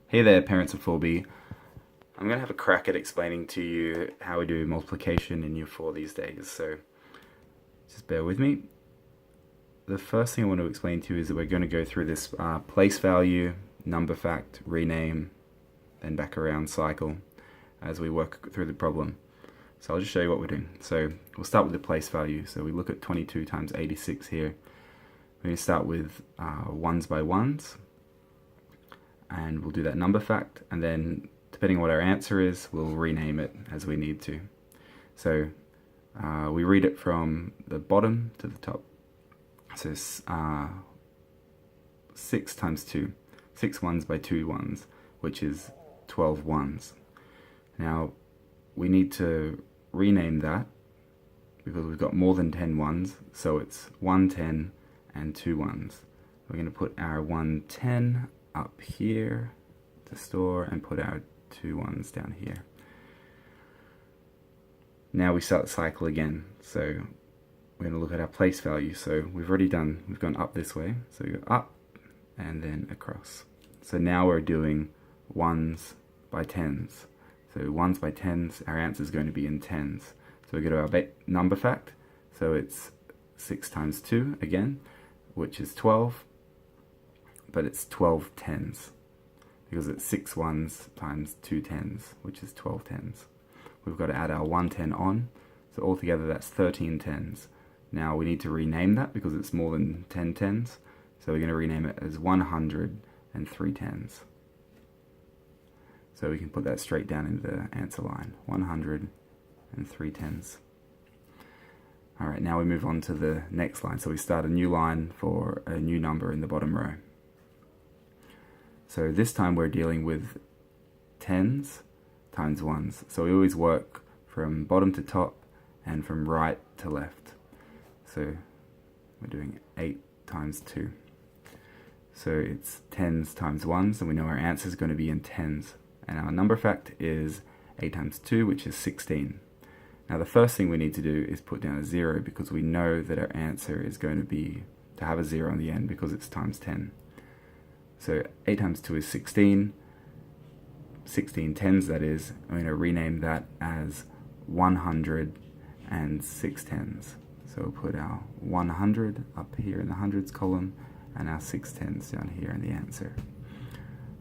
Hey there, parents of 4B. I'm going to have a crack at explaining to you how we do multiplication in Year 4 these days, so just bear with me. The first thing I want to explain to you is that we're going to go through this place value, number fact, rename, then back around cycle as we work through the problem. So I'll just show you what we're doing. So we'll start with the place value. So we look at 22 times 86 here. We're going to start with ones by ones, and we'll do that number fact, and then depending on what our answer is, we'll rename it as we need to. So we read it from the bottom to the top. So 6 times 2, 6 ones by 2 ones, which is 12 ones. Now we need to rename that because we've got more than 10 ones, so it's 1 10 and 2 ones. We're going to put our 1 10 up here to store and put our 2 ones down here. Now we start the cycle again. So we're going to look at our place value. So we've gone up this way. So we go up and then across. So now we're doing ones by tens. So ones by tens, our answer is going to be in tens. So we go to our number fact. So it's 6 times 2 again, which is 12. But it's 12 tens because it's 6 ones times 2 tens, which is 12 tens. We've got to add our 1 10 on, so altogether that's 13 tens. Now we need to rename that because it's more than 10 tens, so we're going to rename it as 103 tens. So we can put that straight down in the answer line, 103 tens. Alright, now we move on to the next line. So we start a new line for a new number in the bottom row. So this time we're dealing with tens times ones. So we always work from bottom to top and from right to left. So we're doing 8 times 2. So it's tens times ones, and we know our answer is going to be in tens. And our number fact is 8 times 2, which is 16. Now the first thing we need to do is put down a 0 because we know that our answer is going to be to have a 0 on the end because it's times 10. So 8 times 2 is 16, 16 tens that is. I'm going to rename that as 106 tens. So we'll put our 100 up here in the hundreds column and our 6 tens down here in the answer.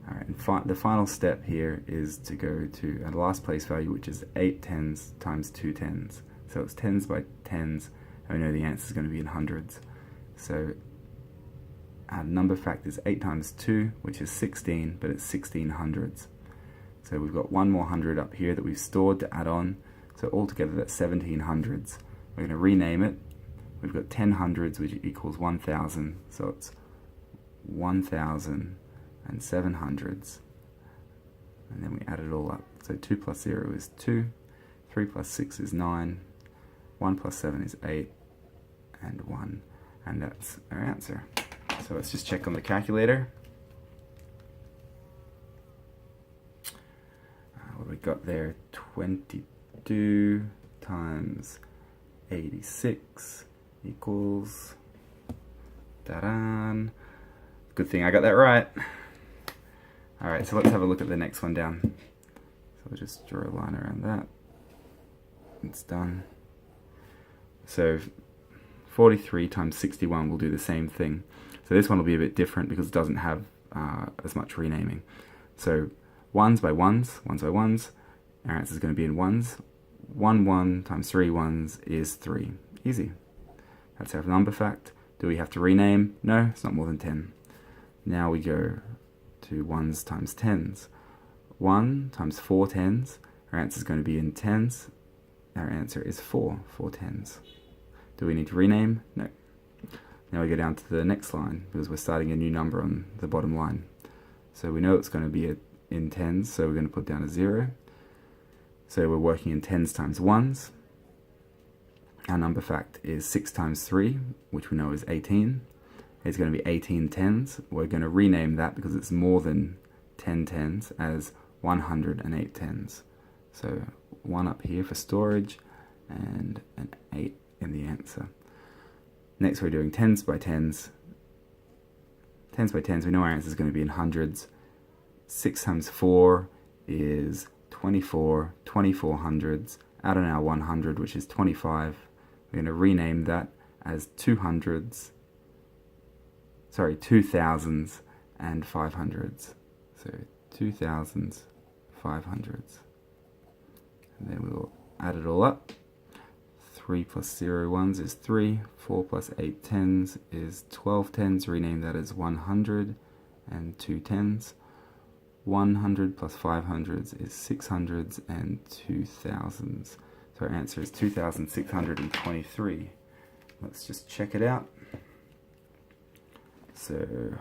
Alright, and the final step here is to go to our last place value, which is 8 tens times 2 tens. So it's tens by tens, and we know the answer is going to be in hundreds. So our number fact is 8 times 2, which is 16, but it's 16 hundreds. So we've got one more hundred up here that we've stored to add on. So altogether that's 17 hundreds. We're going to rename it. We've got 10 hundreds, which equals 1,000. So it's 1,007 hundreds. And then we add it all up. So 2 plus 0 is 2. 3 plus 6 is 9. 1 plus 7 is 8. And 1. And that's our answer. So let's just check on the calculator. What we got there? 22 times 86 equals... Ta-da! Good thing I got that right. Alright, so let's have a look at the next one down. So we'll just draw a line around that. It's done. So 43 times 61 will do the same thing. So this one will be a bit different because it doesn't have as much renaming. So ones by ones, ones by ones, our answer is going to be in ones. 1 1 times 3 ones is 3. Easy. That's our number fact. Do we have to rename? No, it's not more than 10. Now we go to ones times tens. 1 times 4 tens, our answer is going to be in tens. Our answer is 4 tens. Do we need to rename? No. Now we go down to the next line because we're starting a new number on the bottom line. So we know it's going to be in tens, so we're going to put down a 0. So we're working in tens times ones. Our number fact is 6 times 3, which we know is 18. It's going to be 18 tens. We're going to rename that because it's more than 10 tens as 108 tens. So 1 up here for storage and an 8 in the answer. Next we're doing tens by tens. Tens by tens, we know our answer is going to be in hundreds. 6 times 4 is 24, 2400s. Add on our 100, which is 25. We're going to rename that as 200s, sorry, 2000s and 500s. So 2000s, 500s. And then we'll add it all up. 3 plus 0 ones is 3. 4 plus 8 tens is 12 tens. Rename that as 100 and 2 tens. 100 plus 500s is 600s and 2000s. So our answer is 2,623. Let's just check it out. So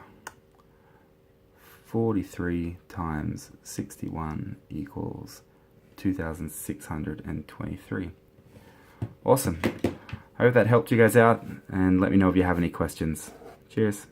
43 times 61 equals 2,623. Awesome. I hope that helped you guys out, and let me know if you have any questions. Cheers.